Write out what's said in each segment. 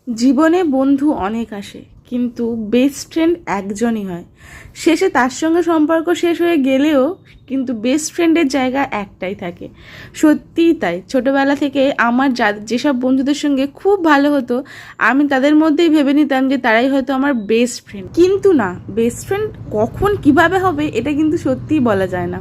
জীবনে বন্ধু অনেক আসে, কিন্তু বেস্ট ফ্রেন্ড একজনই হয়। শেষে তার সঙ্গে সম্পর্ক শেষ হয়ে গেলেও কিন্তু বেস্ট ফ্রেন্ডের জায়গা একটাই থাকে। সত্যিই তাই, ছোটোবেলা থেকে আমার যেসব বন্ধুদের সঙ্গে খুব ভালো হতো, আমি তাদের মধ্যেই ভেবে নিতাম যে তারাই হয়তো আমার বেস্ট ফ্রেন্ড। কিন্তু না, বেস্ট ফ্রেন্ড কখন কিভাবে হবে এটা কিন্তু সত্যিই বলা যায় না।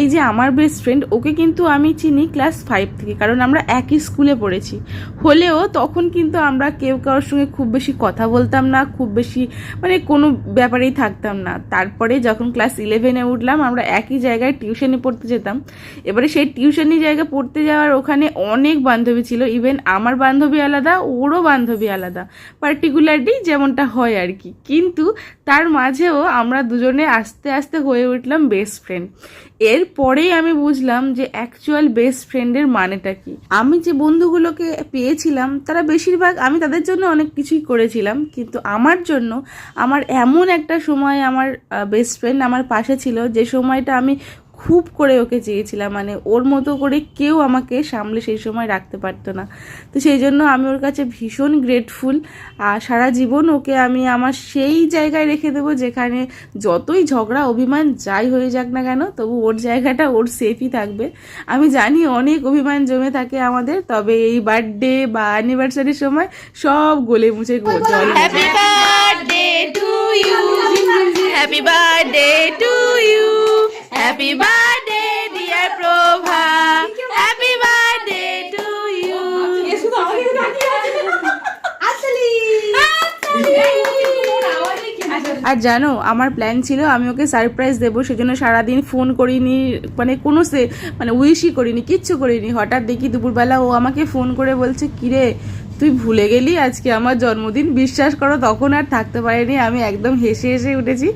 এই যে আমার বেস্ট ফ্রেন্ড, ওকে কিন্তু আমি চিনি ক্লাস 5 থেকে, কারণ আমরা একই স্কুলে পড়েছি। হলেও তখন কিন্তু আমরা কেউ কারোর সঙ্গে খুব বেশি কথা বলতাম না, খুব বেশি মানে কোনো ব্যাপারেই থাকতাম না। তারপরে যখন ক্লাস 11-এ উঠলাম, আমরা একই জায়গায় টিউশনে পড়তে যেতাম। এবারে সেই টিউশনি জায়গায় পড়তে যাওয়ার ওখানে অনেক বান্ধবী ছিল, ইভেন আমার বান্ধবী আলাদা, ওরও বান্ধবী আলাদা, পার্টিকুলারলি যেমনটা হয় আর কি। কিন্তু তার মাঝেও আমরা দুজনে আস্তে আস্তে হয়ে উঠলাম বেস্ট ফ্রেন্ড। এরপরেই আমি বুঝলাম যে অ্যাকচুয়াল বেস্ট ফ্রেন্ডের মানেটা কি। আমি যে বন্ধুগুলোকে পেয়েছিলাম তারা বেশিরভাগ, আমি তাদের জন্য অনেক কিছুই করেছিলাম, কিন্তু আমার জন্য আমার এমন একটা সময় আমার বেস্ট ফ্রেন্ড আমার পাশে ছিল, যে সময়টা আমি খুব করে ওকে চেয়েছিলাম। মানে ওর মতো করে কেউ আমাকে সামলে সেই সময় রাখতে পারতো না। তো সেই জন্য আমি ওর কাছে ভীষণ গ্রেটফুল। আর সারা জীবন ওকে আমি আমার সেই জায়গায় রেখে দেবো যেখানে যতই ঝগড়া অভিমান যাই হয়ে যাক না কেন, তবু ওর জায়গাটা ওর সেফই থাকবে। আমি জানি অনেক অভিমান জমে থাকে আমাদের, তবে এই বার্থডে বা অ্যানিভার্সারির সময় সব গলে মুছে জল। Happy birthday to you, happy birthday to you, happy birthday dear Prabha, happy birthday to you. আর জানো, আমার প্ল্যান ছিল আমি ওকে সারপ্রাইজ দেবো, সেজন্য সারাদিন ফোন করিনি, মানে কোনো মানে উইশই করিনি, কিচ্ছু করিনি। হঠাৎ দেখি দুপুরবেলা ও আমাকে ফোন করে বলছে, কিরে তুই ভুলে গেলি আজকে আমার জন্মদিন। বিশ্বাস করো, তখন আর থাকতে পারিনি, আমি একদম হেসে হেসে উঠেছি।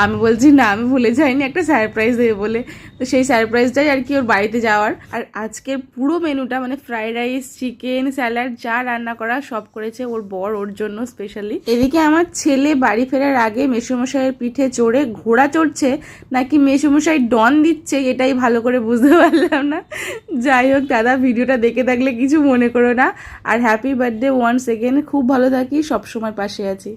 আমি বলছি না, আমি ভুলে যাইনি, একটা সারপ্রাইজ দেবে বলে। তো সেই সারপ্রাইজটাই আর কি ওর বাড়িতে যাওয়ার। আর আজকের পুরো মেনুটা মানে ফ্রাইড রাইস, চিকেন, স্যালাড যা রান্না করা সব করেছে ওর বর, ওর জন্য স্পেশালি। এদিকে আমার ছেলে বাড়ি ফেরার আগে মেসোমশাইয়ের পিঠে চড়ে ঘোড়া চড়ছে নাকি মেসোমশাই ডন দিচ্ছে, এটাই ভালো করে বুঝতে পারলাম না। যাই হোক দাদা, ভিডিওটা দেখে থাকলে কিছু মনে করো না। আর হ্যাপি বার্থডে ওয়ান্স এগেন, খুব ভালো থাকি, সবসময় পাশে আছি।